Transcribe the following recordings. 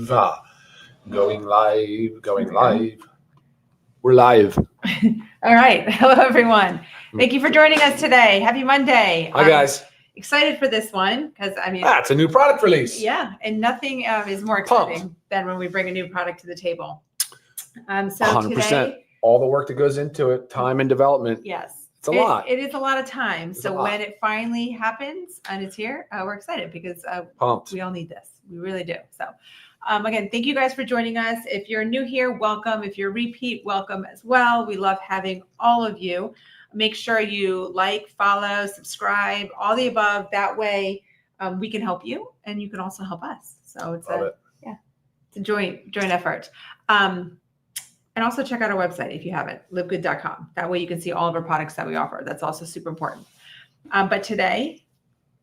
live. Going live. Going live. We're live. All right. Hello, everyone. Thank you for joining us today. Happy Monday. Hi, guys. Excited for this one because, it's a new product release. Yeah, and nothing is more exciting than when we bring a new product to the table. So 100%. today, all the work that goes into it, time and development. yes, it's a lot. It is a lot of time. It's so when it finally happens and it's here, we're excited because we all need this. We really do. So again, thank you guys for joining us. If you're new here, welcome. If you're repeat, welcome as well. We love having all of you. Make sure you like, follow, subscribe, all the above. That way we can help you and you can also help us. So it's it's a joint effort. And also check out our website if you haven't, livegood.com. That way you can see all of our products that we offer. That's also super important. But today,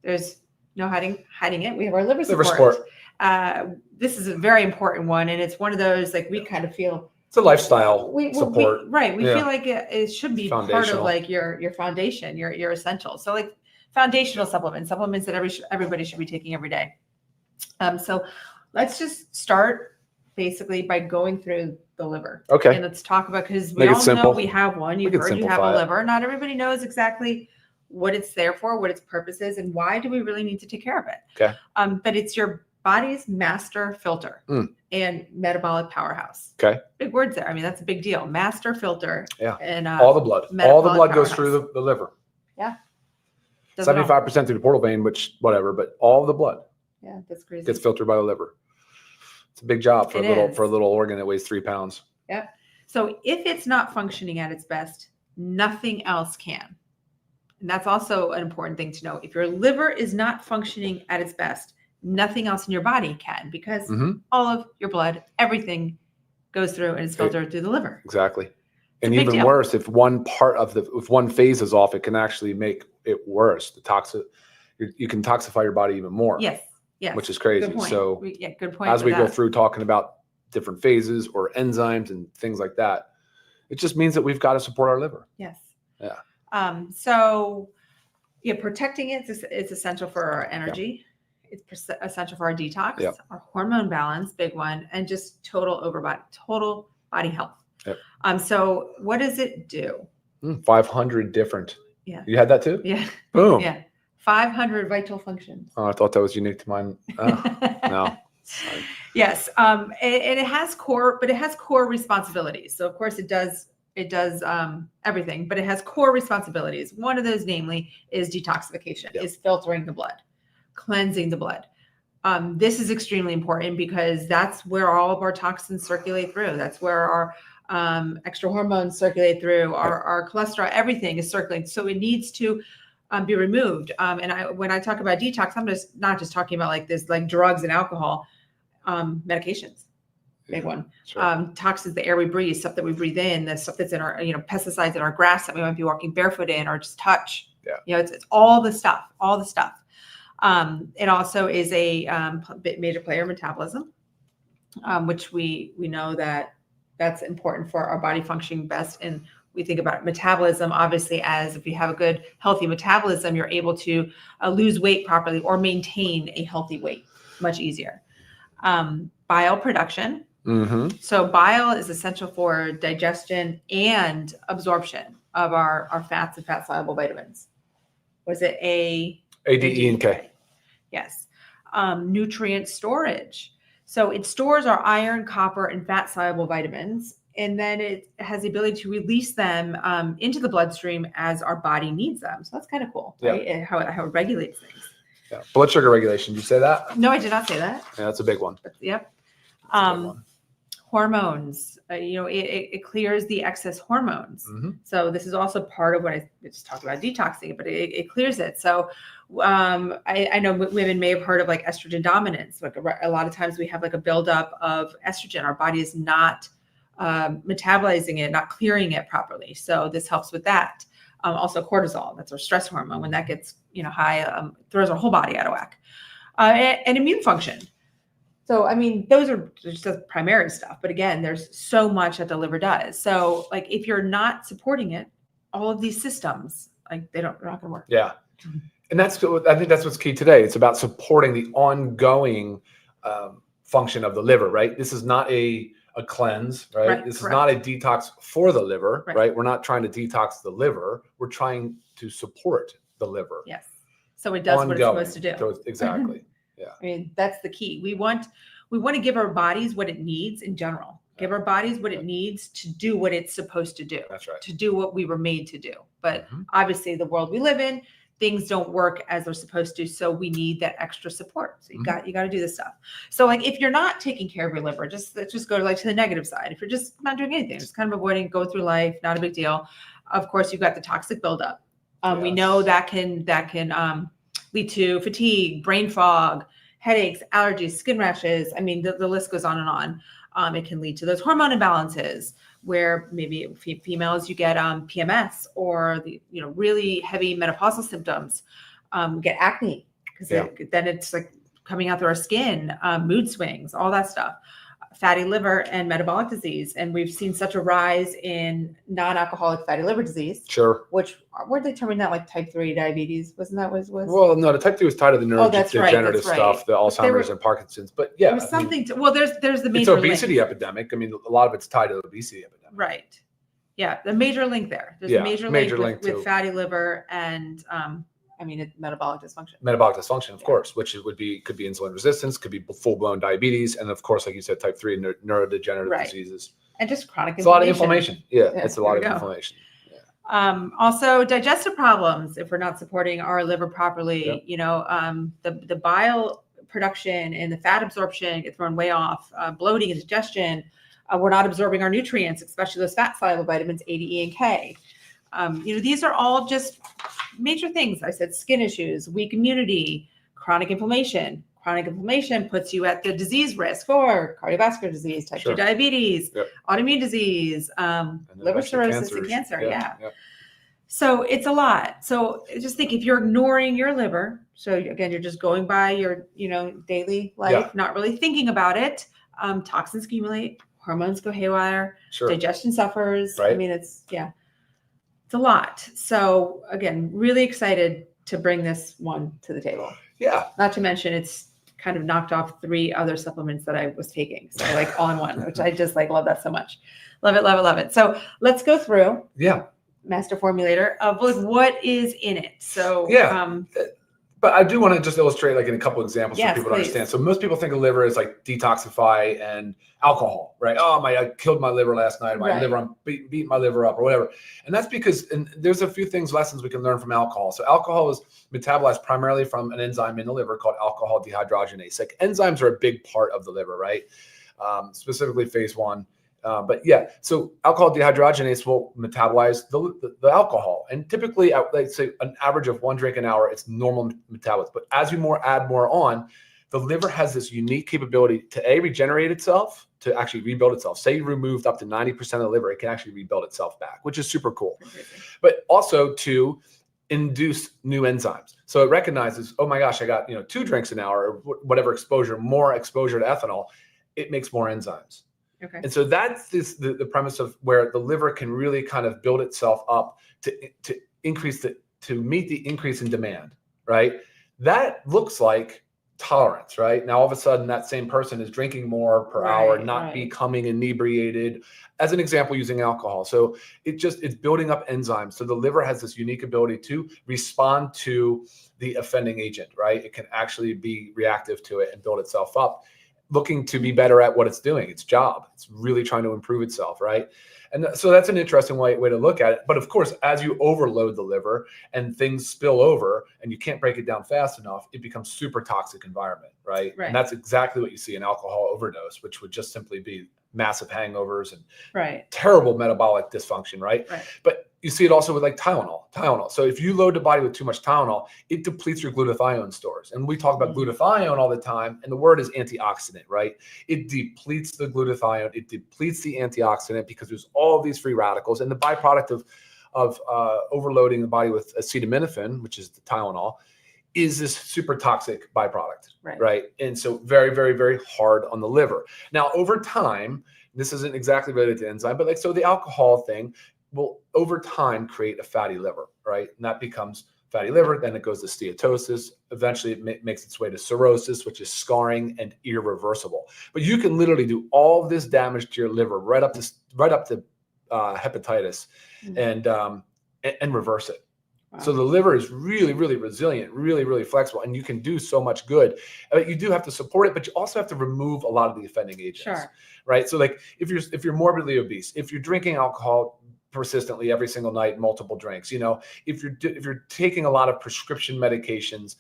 there's no hiding it. We have our liver support. This is a very important one. And it's one of those, like, we kind of feel it's a lifestyle support. We feel like it should be part of like your foundation, your essentials. So like foundational supplements that everybody should be taking every day. So let's just start basically by going through the liver. Okay. And let's talk about, because we all know we have one. You've heard you have a liver. Not everybody knows exactly what it's there for, what its purpose is, and why do we really need to take care of it. Okay. But it's your body's master filter and metabolic powerhouse. Okay. Big words there. I mean, that's a big deal. Master filter. Yeah. And all the blood goes through the liver. Yeah. 75% through the portal vein, which whatever, but all of the blood. Yeah, that's crazy. Gets filtered by the liver. It's a big job for a little organ that weighs 3 pounds. Yeah. So if it's not functioning at its best, nothing else can. And that's also an important thing to know. If your liver is not functioning at its best, nothing else in your body can, because all of your blood, everything goes through and is filtered through the liver. Exactly. And even worse, if one phase is off, it can actually make it worse. You can toxify your body even more. Yes. Yes. Which is crazy. Good point. So good point. As we go through talking about different phases or enzymes and things like that, it just means that we've got to support our liver. Yes. Yeah. So protecting it is essential for our energy. Yeah. It's essential for our detox, our hormone balance, big one, and just total body health. Yep. So what does it do? 500 different. Yeah. You had that too? Yeah. Boom. Yeah. 500 vital functions. Oh, I thought that was unique to mine. No. Yes. And it has core responsibilities. So of course it does everything, but it has core responsibilities. One of those, namely, is detoxification, is filtering the blood, cleansing the blood. This is extremely important because that's where all of our toxins circulate through. That's where our extra hormones circulate through, our cholesterol, everything is circulating. So it needs to be removed. And when I talk about detox, I'm not just talking about like this, like drugs and alcohol, medications, big one. Sure. Toxins, the air we breathe, stuff that we breathe in, the stuff that's in our, pesticides in our grass that we might be walking barefoot in or just touch. Yeah. It's all the stuff. It also is a major player in metabolism, which we know that's important for our body functioning best. And we think about metabolism, obviously, as if you have a good, healthy metabolism, you're able to lose weight properly or maintain a healthy weight much easier. Bile production. So bile is essential for digestion and absorption of our fats and fat-soluble vitamins. Was it A, D, E, and K? Yes. Nutrient storage. So it stores our iron, copper, and fat-soluble vitamins. And then it has the ability to release them into the bloodstream as our body needs them. So that's kind of cool, right? And how it regulates things. Yeah. Blood sugar regulation. Did you say that? No, I did not say that. Yeah, that's a big one. Yep. Hormones. It clears the excess hormones. So this is also part of what I just talked about detoxing, but it clears it. So I know women may have heard of like estrogen dominance. Like a lot of times we have like a buildup of estrogen. Our body is not metabolizing it, not clearing it properly. So this helps with that. Also cortisol, that's our stress hormone. When that gets high, throws our whole body out of whack. And immune function. So, I mean, those are just the primary stuff. But again, there's so much that the liver does. So like if you're not supporting it, all of these systems, like they're not going to work. Yeah. And I think that's what's key today. It's about supporting the ongoing function of the liver, right? This is not a cleanse, right? This is not a detox for the liver, right? We're not trying to detox the liver. We're trying to support the liver. Yes. So it does what it's supposed to do. So exactly. Yeah. I mean, that's the key. We want to give our bodies what it needs in general. Give our bodies what it needs to do what it's supposed to do. That's right. To do what we were made to do. But obviously the world we live in, things don't work as they're supposed to. So we need that extra support. So you got to do this stuff. So like if you're not taking care of your liver, let's just go to the negative side. If you're just not doing anything, just kind of avoiding, go through life, not a big deal. Of course, you've got the toxic buildup. We know that can lead to fatigue, brain fog, headaches, allergies, skin rashes. I mean, the list goes on and on. It can lead to those hormone imbalances where maybe females, you get PMS or really heavy menopausal symptoms, get acne because then it's like coming out through our skin, mood swings, all that stuff, fatty liver and metabolic disease. And we've seen such a rise in non-alcoholic fatty liver disease. Sure. Which weren't they terming that like type 3 diabetes? Wasn't that was? Well, no, the type 2 was tied to the neurodegenerative stuff, the Alzheimer's and Parkinson's. But yeah, there was something there's the major it's obesity epidemic. I mean, a lot of it's tied to the obesity epidemic. Right. Yeah, the major link there. There's a major link with fatty liver and metabolic dysfunction. Metabolic dysfunction, of course, which could be insulin resistance, could be full-blown diabetes, and of course, like you said, type 3 neurodegenerative diseases. And just chronic inflammation. It's a lot of inflammation. Yeah, it's a lot of inflammation. Yeah. Also, digestive problems if we're not supporting our liver properly. The bile production and the fat absorption get thrown way off. Bloating, indigestion. We're not absorbing our nutrients, especially those fat soluble vitamins A, D, E, and K. These are all just major things. I said skin issues, weak immunity, chronic inflammation. Chronic inflammation puts you at the disease risk for cardiovascular disease, type 2 diabetes, autoimmune disease, liver cirrhosis, and cancer. Yeah. So it's a lot. So just think if you're ignoring your liver, so again, you're just going by your, daily life, not really thinking about it. Toxins accumulate, hormones go haywire, digestion suffers. I mean, it's a lot. So again, really excited to bring this one to the table. Yeah. Not to mention it's kind of knocked off 3 other supplements that I was taking. So like all in one, which I just love that so much. Love it, love it, love it. So let's go through master formulator of what is in it. So but I do want to just illustrate in a couple examples for people to understand. So most people think of liver as detoxify and alcohol, right? Oh, I killed my liver last night. My liver, I'm beat my liver up or whatever. And that's because, and there's a few lessons we can learn from alcohol. So alcohol is metabolized primarily from an enzyme in the liver called alcohol dehydrogenase. Enzymes are a big part of the liver, right? Specifically phase 1. So alcohol dehydrogenase will metabolize the alcohol. And typically, let's say an average of 1 drink an hour, it's normal metabolism. But as you add more on, the liver has this unique capability to regenerate itself, to actually rebuild itself. Say you removed up to 90% of the liver, it can actually rebuild itself back, which is super cool. But also to induce new enzymes. So it recognizes, oh my gosh, I got 2 drinks an hour or whatever exposure, more exposure to ethanol, it makes more enzymes. Okay. And so that's the premise of where the liver can really kind of build itself up to increase to meet the increase in demand, right? That looks like tolerance, right? Now all of a sudden that same person is drinking more per hour, not becoming inebriated, as an example using alcohol. So it's building up enzymes. So the liver has this unique ability to respond to the offending agent, right? It can actually be reactive to it and build itself up, looking to be better at what it's doing, its job. It's really trying to improve itself, right? And so that's an interesting way to look at it. But of course, as you overload the liver and things spill over and you can't break it down fast enough, it becomes super toxic environment, right? And that's exactly what you see in alcohol overdose, which would just simply be massive hangovers and terrible metabolic dysfunction, right? But you see it also with Tylenol. So if you load the body with too much Tylenol, it depletes your glutathione stores. And we talk about glutathione all the time, and the word is antioxidant, right? It depletes the glutathione, it depletes the antioxidant because there's all of these free radicals. And the byproduct of overloading the body with acetaminophen, which is the Tylenol, is this super toxic byproduct, right? And so very, very, very hard on the liver. Now, over time, this isn't exactly related to enzyme, but so the alcohol thing will over time create a fatty liver, right? And that becomes fatty liver, then it goes to steatosis. Eventually it makes its way to cirrhosis, which is scarring and irreversible. But you can literally do all this damage to your liver right up to hepatitis and reverse it. Wow. So the liver is really, really resilient, really, really flexible, and you can do so much good. You do have to support it, but you also have to remove a lot of the offending agents, right? So like if you're morbidly obese, if you're drinking alcohol persistently every single night, multiple drinks, if you're taking a lot of prescription medications,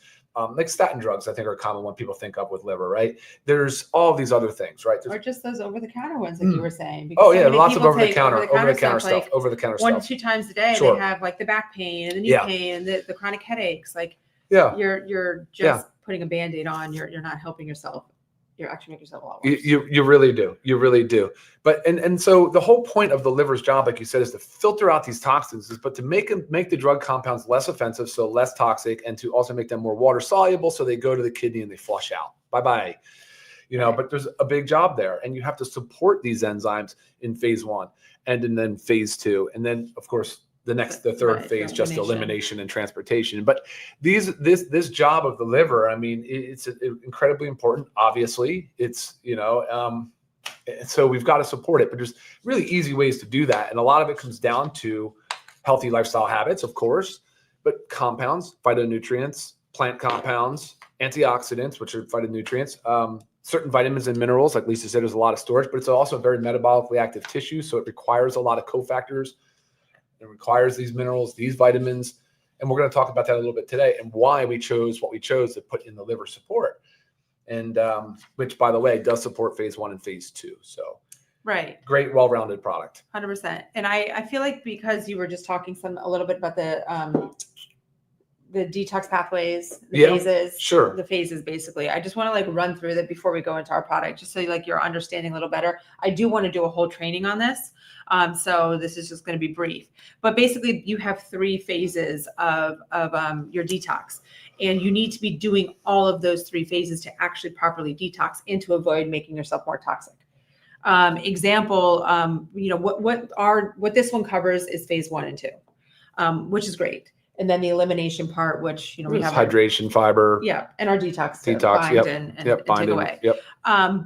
like statin drugs, I think are a common one people think of with liver, right? There's all these other things, right? Or just those over-the-counter ones, like you were saying. Oh yeah, lots of over-the-counter stuff. Like over-the-counter stuff. 1 to 2 times a day, they have like the back pain and the knee pain and the chronic headaches. Like you're just putting a Band-Aid on. You're not helping yourself. You're actually making yourself a lot worse. You really do. You really do. But and so the whole point of the liver's job, like you said, is to filter out these toxins, but to make the drug compounds less offensive, so less toxic, and to also make them more water soluble, so they go to the kidney and they flush out. Bye-bye. But there's a big job there, and you have to support these enzymes in phase 1 and then phase 2, and then of course the third phase, just elimination and transportation. But this job of the liver, I mean, it's incredibly important. Obviously, it's so we've got to support it. But there's really easy ways to do that, and a lot of it comes down to healthy lifestyle habits, of course, but compounds, phytonutrients, plant compounds, antioxidants, which are phytonutrients. Certain vitamins and minerals, like Lisa said, there's a lot of storage, but it's also a very metabolically active tissue, so it requires a lot of cofactors. It requires these minerals, these vitamins, and we're going to talk about that a little bit today and why we chose what we chose to put in the liver support, and which, by the way, does support phase 1 and phase 2. So, great, well-rounded product. 100%. And I feel like because you were just talking a little bit about the detox pathways, the phases, the phases basically. I just want to like run through that before we go into our product, just so like you're understanding a little better. I do want to do a whole training on this. So this is just going to be brief, but basically you have 3 phases of your detox, and you need to be doing all of those 3 phases to actually properly detox and to avoid making yourself more toxic. Example, what this one covers is phase 1 and 2, which is great. And then the elimination part, which, we have hydration, fiber. And our detox to bind and take away.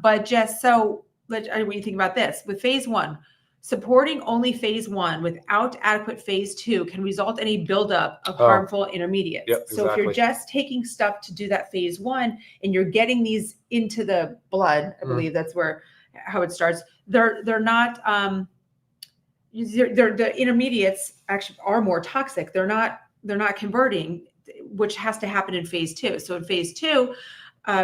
But just so, what do you think about this? With phase 1, supporting only phase 1 without adequate phase 2 can result in a buildup of harmful intermediates. So if you're just taking stuff to do that phase 1 and you're getting these into the blood, I believe that's how it starts. They're not, the intermediates actually are more toxic. They're not converting, which has to happen in phase 2. So in phase 2,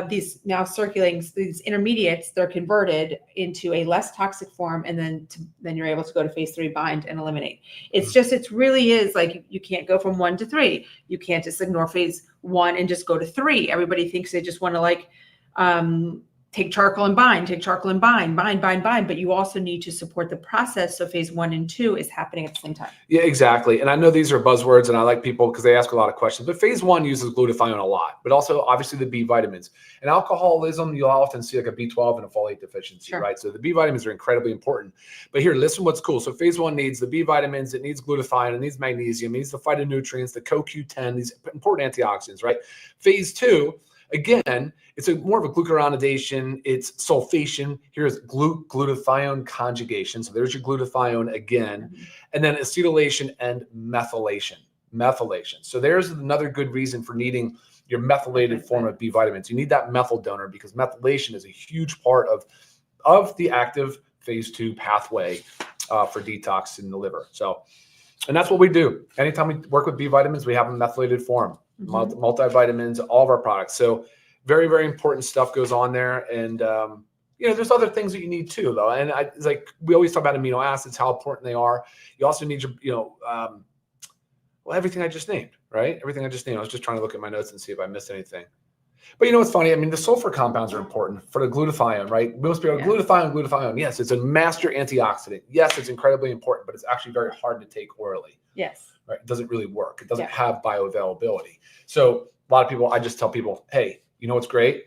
these now circulating, these intermediates, they're converted into a less toxic form, and then you're able to go to phase 3, bind and eliminate. It really is like you can't go from 1 to 3. You can't just ignore phase 1 and just go to 3. Everybody thinks they just want to take charcoal and bind, bind. But you also need to support the process. So phase 1 and 2 is happening at the same time. Yeah, exactly. And I know these are buzzwords, and I like people because they ask a lot of questions, but phase 1 uses glutathione a lot, but also obviously the B vitamins. And alcoholism, you'll often see like a B12 and a folate deficiency, right? So the B vitamins are incredibly important. But here, listen what's cool. So phase 1 needs the B vitamins, it needs glutathione, it needs magnesium, it needs the phytonutrients, the CoQ10, these important antioxidants, right? Phase 2, again, it's more of a glucuronidation. It's sulfation. Here's glutathione conjugation. So there's your glutathione again. And then acetylation and methylation. So there's another good reason for needing your methylated form of B vitamins. You need that methyl donor because methylation is a huge part of the active phase 2 pathway for detox in the liver. So, and that's what we do. Anytime we work with B vitamins, we have a methylated form. Multivitamins, all of our products. So very, very important stuff goes on there. And, there's other things that you need too, though. And it's like, we always talk about amino acids, how important they are. You also need your, everything I just named, right? Everything I just named. I was just trying to look at my notes and see if I missed anything. But what's funny? I mean, the sulfur compounds are important for the glutathione, right? Most people glutathione. Yes, it's a master antioxidant. Yes, it's incredibly important, but it's actually very hard to take orally. Yes. Right? It doesn't really work. It doesn't have bioavailability. So a lot of people, I just tell people, hey, what's great?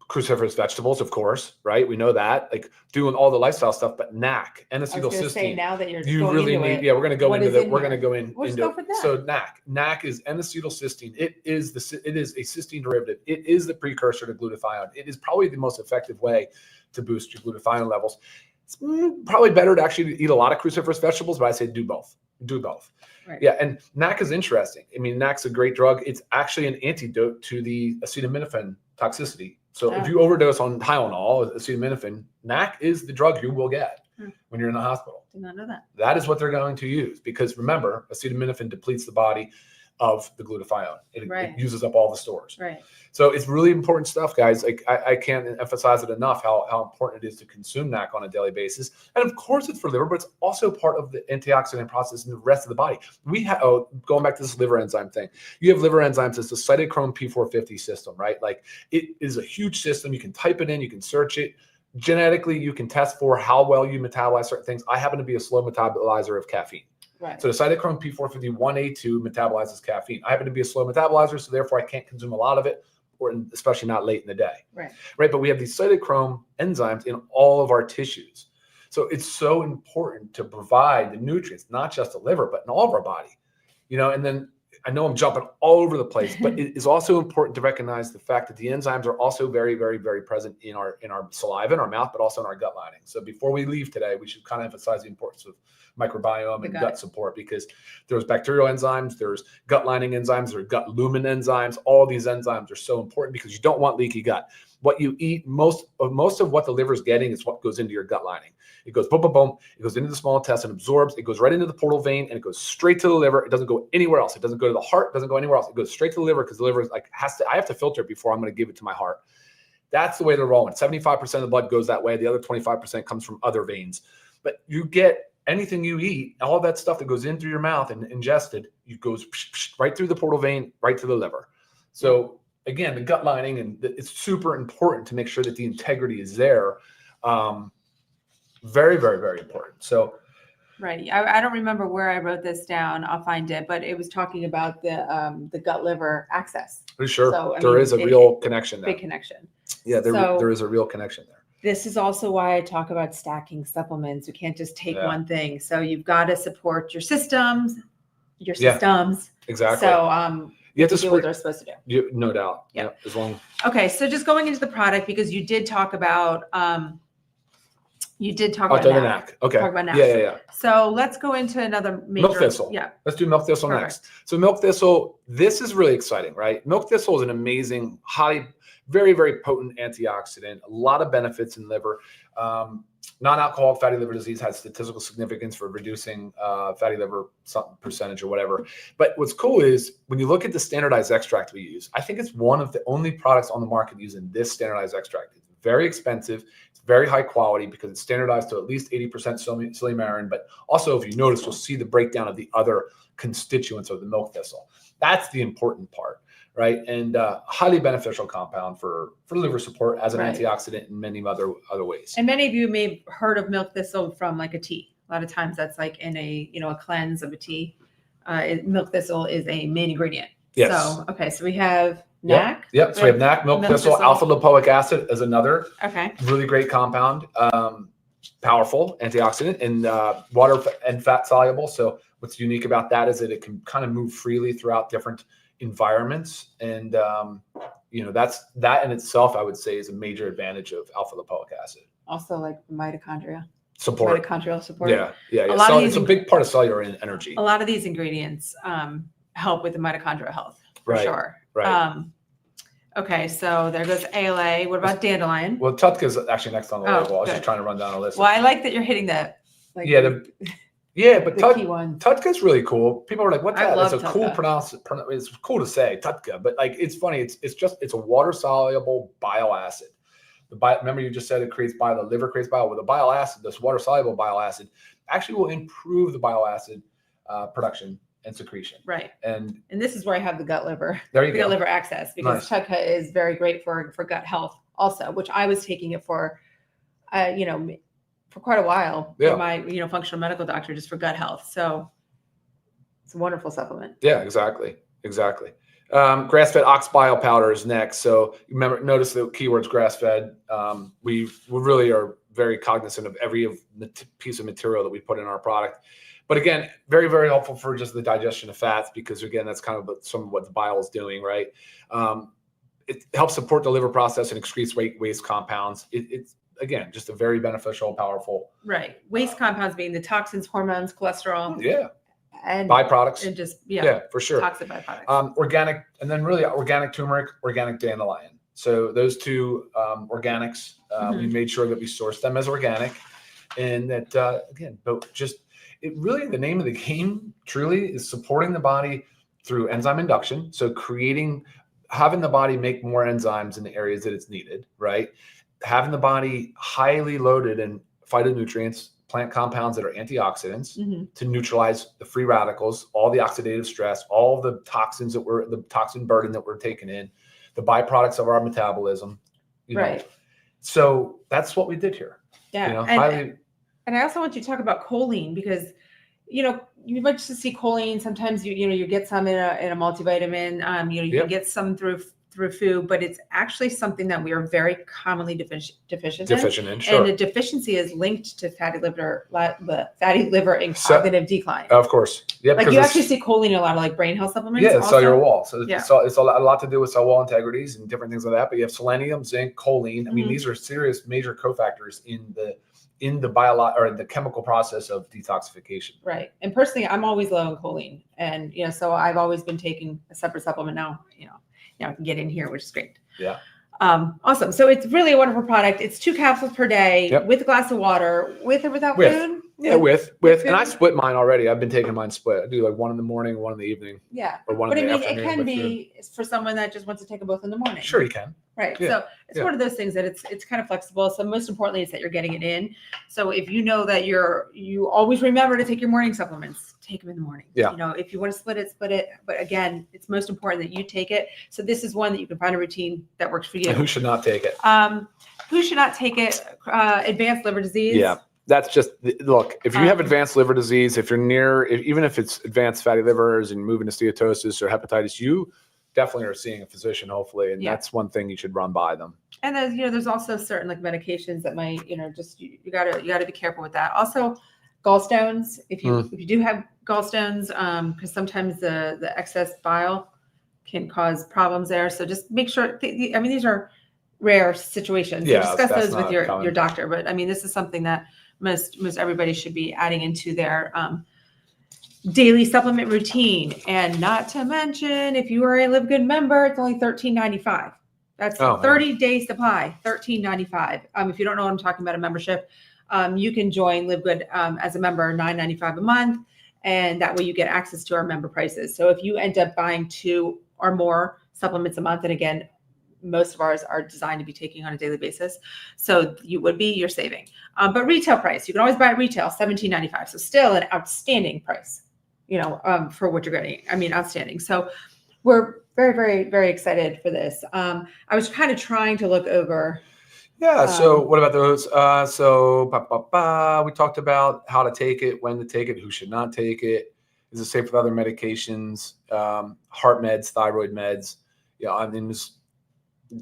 cruciferous vegetables, of course, right? We know that, like doing all the lifestyle stuff, but Knack, N-acetylcysteine. Now that you're you going really into need, it, yeah, we're going to go what into is that. in We're here? going to go in. We'll just into, go for that. So Knack is N-acetylcysteine. It is a cysteine derivative. It is the precursor to glutathione. It is probably the most effective way to boost your glutathione levels. It's probably better to actually eat a lot of cruciferous vegetables, but I say do both. Do both. Right. Yeah, and Knack is interesting. I mean, Knack's a great drug. It's actually an antidote to the acetaminophen toxicity. So if you overdose on Tylenol, acetaminophen, Knack is the drug you will get when you're in the hospital. Did not know that. That is what they're going to use because remember, acetaminophen depletes the body of the glutathione. It uses up all the stores. Right. So it's really important stuff, guys. Like I can't emphasize it enough how important it is to consume Knack on a daily basis. And of course it's for liver, but it's also part of the antioxidant process in the rest of the body. We have, going back to this liver enzyme thing, you have liver enzymes. It's the cytochrome P450 system, right? Like it is a huge system. You can type it in, you can search it. Genetically, you can test for how well you metabolize certain things. I happen to be a slow metabolizer of caffeine. Right. So the cytochrome P450-1A2 metabolizes caffeine. I happen to be a slow metabolizer, so therefore I can't consume a lot of it, or especially not late in the day. Right. Right. But we have these cytochrome enzymes in all of our tissues. So it's so important to provide the nutrients, not just the liver, but in all of our body. And then I know I'm jumping all over the place, but it is also important to recognize the fact that the enzymes are also very, very, very present in our saliva, in our mouth, but also in our gut lining. So before we leave today, we should kind of emphasize the importance of microbiome and gut support because there's bacterial enzymes, there's gut lining enzymes, there's gut lumen enzymes. All these enzymes are so important because you don't want leaky gut. What you eat, most of what the liver is getting is what goes into your gut lining. It goes boom, boom, boom. It goes into the small intestine, absorbs. It goes right into the portal vein, and it goes straight to the liver. It doesn't go anywhere else. It doesn't go to the heart. It doesn't go anywhere else. It goes straight to the liver because the liver is like I have to filter it before I'm going to give it to my heart. That's the way they're rolling. 75% of the blood goes that way. The other 25% comes from other veins. But you get anything you eat, all that stuff that goes in through your mouth and ingested, it goes right through the portal vein, right to the liver. So again, the gut lining, and it's super important to make sure that the integrity is there. Very, very, very important. So, right. I don't remember where I wrote this down. I'll find it, but it was talking about the gut liver axis. Pretty sure. So, there is a real connection there. Big connection. Yeah, there is a real connection there. This is also why I talk about stacking supplements. You can't just take one thing. So you've got to support your systems. Exactly. So you have to do what they're supposed to do. No doubt. Yeah. As long. Okay. So just going into the product, because you did talk about Knack. Okay. Talk about Knack. Yeah. So let's go into another major. Milk thistle. Yeah. Let's do milk thistle next. So milk thistle, this is really exciting, right? Milk thistle is an amazing, very, very potent antioxidant. A lot of benefits in liver. Non-alcoholic fatty liver disease has statistical significance for reducing fatty liver percentage or whatever. But what's cool is when you look at the standardized extract we use, I think it's one of the only products on the market using this standardized extract. It's very expensive. It's very high quality because it's standardized to at least 80% silymarin. But also, if you notice, you'll see the breakdown of the other constituents of the milk thistle. That's the important part. Right. And highly beneficial compound for liver support as an antioxidant in many other ways. And many of you may have heard of milk thistle from like a tea. A lot of times that's like in a cleanse of a tea. Milk thistle is a main ingredient. Yes. So, okay. So we have Knack. Yep. So we have Knack, milk thistle, alpha lipoic acid is another. Okay. Really great compound. Powerful antioxidant and water and fat soluble. So what's unique about that is that it can kind of move freely throughout different environments, and that's that in itself, I would say, is a major advantage of alpha lipoic acid. Also, like mitochondrial support. Yeah. It's a big part of cellular energy. A lot of these ingredients help with the mitochondrial health for sure. Right. Okay, so there goes ALA. What about dandelion? Well, Tutka is actually next on the label. I was just trying to run down a list. Well, I like that you're hitting that. Like, but Tutka is really cool. People are like, "What's that?" It's a cool it's cool to say Tutka, but like it's funny. It's a water soluble bile acid. Remember you just said it creates bile. The liver creates bile. With the bile acid, this water soluble bile acid actually will improve the bile acid production and secretion. Right. And this is where I have the gut liver. There you go. Gut liver access, because Tutka is very great for gut health also, which I was taking it for for quite a while. For my functional medical doctor, just for gut health. So it's a wonderful supplement. Yeah, exactly. Grass-fed ox bile powder is next. So remember, notice the keywords grass-fed. We really are very cognizant of every piece of material that we put in our product. But again, very, very helpful for just the digestion of fats, because again, that's kind of some of what the bile is doing, right? It helps support the liver process and excretes waste compounds. It's again, just a very beneficial, powerful. Right. Waste compounds being the toxins, hormones, cholesterol. Yeah. And byproducts. And just, for sure. Toxic byproducts. Organic, and then really organic turmeric, organic dandelion. So those two organics, we made sure that we sourced them as organic. And that, again, but just, it really, the name of the game truly is supporting the body through enzyme induction. So having the body make more enzymes in the areas that it's needed, right? Having the body highly loaded in phytonutrients, plant compounds that are antioxidants to neutralize the free radicals, all the oxidative stress, all the toxins the toxin burden that we're taking in, the byproducts of our metabolism. Right. So that's what we did here. Yeah. And I also want you to talk about choline, because, you might just see choline. Sometimes you get some in a multivitamin, you can get some through food, but it's actually something that we are very commonly deficient in. Sure. And the deficiency is linked to fatty liver and cognitive decline. Of course. Yeah. Like you actually see choline in a lot of like brain health supplements. Yeah, cellular wall. So it's a lot to do with cell wall integrities and different things like that. But you have selenium, zinc, choline. I mean, these are serious major cofactors in the or the chemical process of detoxification. Right. And personally, I'm always low in choline. And, so I've always been taking a separate supplement now, I can get in here, which is great. Yeah. Awesome. So it's really a wonderful product. It's 2 capsules per day with a glass of water, with or without food. Yeah, with and I split mine already. I've been taking mine split. I do like one in the morning, one in the evening. Yeah. Or one in the afternoon. It can be for someone that just wants to take them both in the morning. Sure, you can. Right. Yeah. So it's one of those things that it's kind of flexible. So most importantly is that you're getting it in. So if you know that you always remember to take your morning supplements, take them in the morning. Yeah. If you want to split it. But again, it's most important that you take it. So this is one that you can find a routine that works for you. And who should not take it? Who should not take it? Advanced liver disease. Yeah. That's just, look, if you have advanced liver disease, if you're even if it's advanced fatty livers and moving to steatosis or hepatitis, you definitely are seeing a physician, hopefully. And that's one thing you should run by them. And there's also certain like medications that might, just, you gotta be careful with that. Also gallstones, if you do have gallstones, because sometimes the excess bile can cause problems there. So just make sure, these are rare situations. Yeah, so discuss those with your doctor. But this is something that most everybody should be adding into their daily supplement routine. And not to mention, if you are a Live Good member, it's only $13.95. That's 30-day supply, $13.95. If you don't know what I'm talking about, a membership, you can join Live Good as a member, $9.95 a month, and that way you get access to our member prices. So if you end up buying 2 or more supplements a month, and again, most of ours are designed to be taking on a daily basis. So you're saving. But retail price, you can always buy it retail, $17.95. So still an outstanding price, for what you're getting. Outstanding. So we're very, very, very excited for this. I was kind of trying to look over. Yeah. So what about those? We talked about how to take it, when to take it, who should not take it. Is it safe with other medications, heart meds, thyroid meds?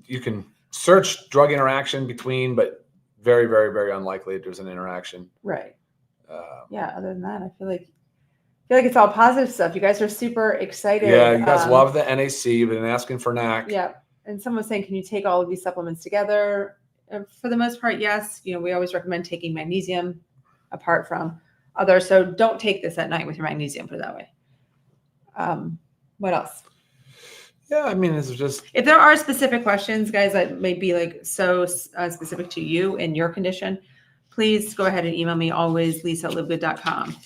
You can search drug interaction between, but very, very, very unlikely there's an interaction. Right. Other than that, I feel like it's all positive stuff. You guys are super excited. Yeah, you guys love the NAC. You've been asking for Knack. Yeah. And someone was saying, can you take all of these supplements together? For the most part, yes. We always recommend taking magnesium apart from others. So don't take this at night with your magnesium, put it that way. What else? Yeah, this is just... If there are specific questions, guys, that may be so specific to you and your condition, please go ahead and email me always, lisa@livegood.com.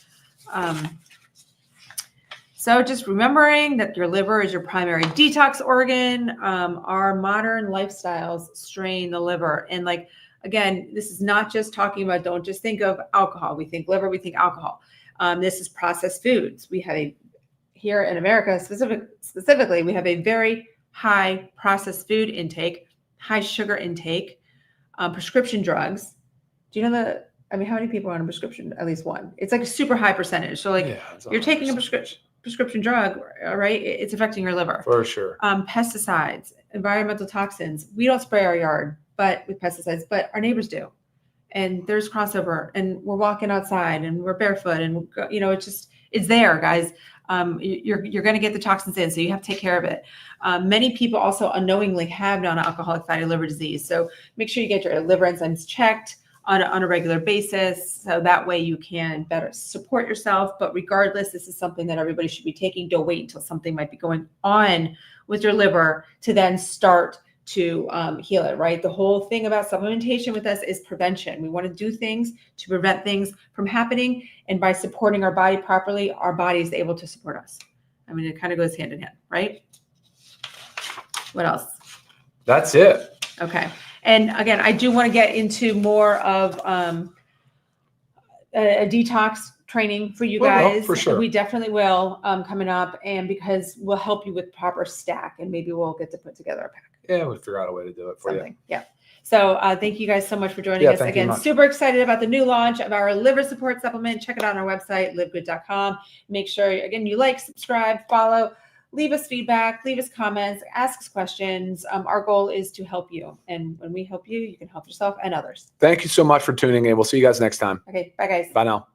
So just remembering that your liver is your primary detox organ. Our modern lifestyles strain the liver. And again, this is not just talking about, don't just think of alcohol. We think liver, we think alcohol. This is processed foods. We have here in America, specifically, we have a very high processed food intake, high sugar intake, prescription drugs. Do you know how many people are on a prescription? At least one. It's like a super high percentage. So you're taking a prescription. prescription drug, right? It's affecting your liver. For sure. Pesticides, environmental toxins. We don't spray our yard, but with pesticides, but our neighbors do. And there's crossover, and we're walking outside, and we're barefoot, and it's there, guys. You're going to get the toxins in, so you have to take care of it. Many people also unknowingly have non-alcoholic fatty liver disease, so make sure you get your liver enzymes checked on a regular basis, so that way you can better support yourself. But regardless, this is something that everybody should be taking. Don't wait until something might be going on with your liver to then start to heal it, right? The whole thing about supplementation with us is prevention. We want to do things to prevent things from happening. And by supporting our body properly, our body is able to support us. I mean, it kind of goes hand in hand, right? What else? That's it. Okay. And again, I do want to get into more of a detox training for you guys. For sure. We definitely will coming up, and because we'll help you with proper stack, and maybe we'll get to put together a pack. Yeah, we'll figure out a way to do it for you. Yeah. So thank you guys so much for joining us. Again, super excited about the new launch of our liver support supplement. Check it out on our website, livegood.com. Make sure, again, you like, subscribe, follow, leave us feedback, leave us comments, ask us questions. Our goal is to help you. And when we help you, you can help yourself and others. Thank you so much for tuning in. We'll see you guys next time. Okay. Bye, guys. Bye now.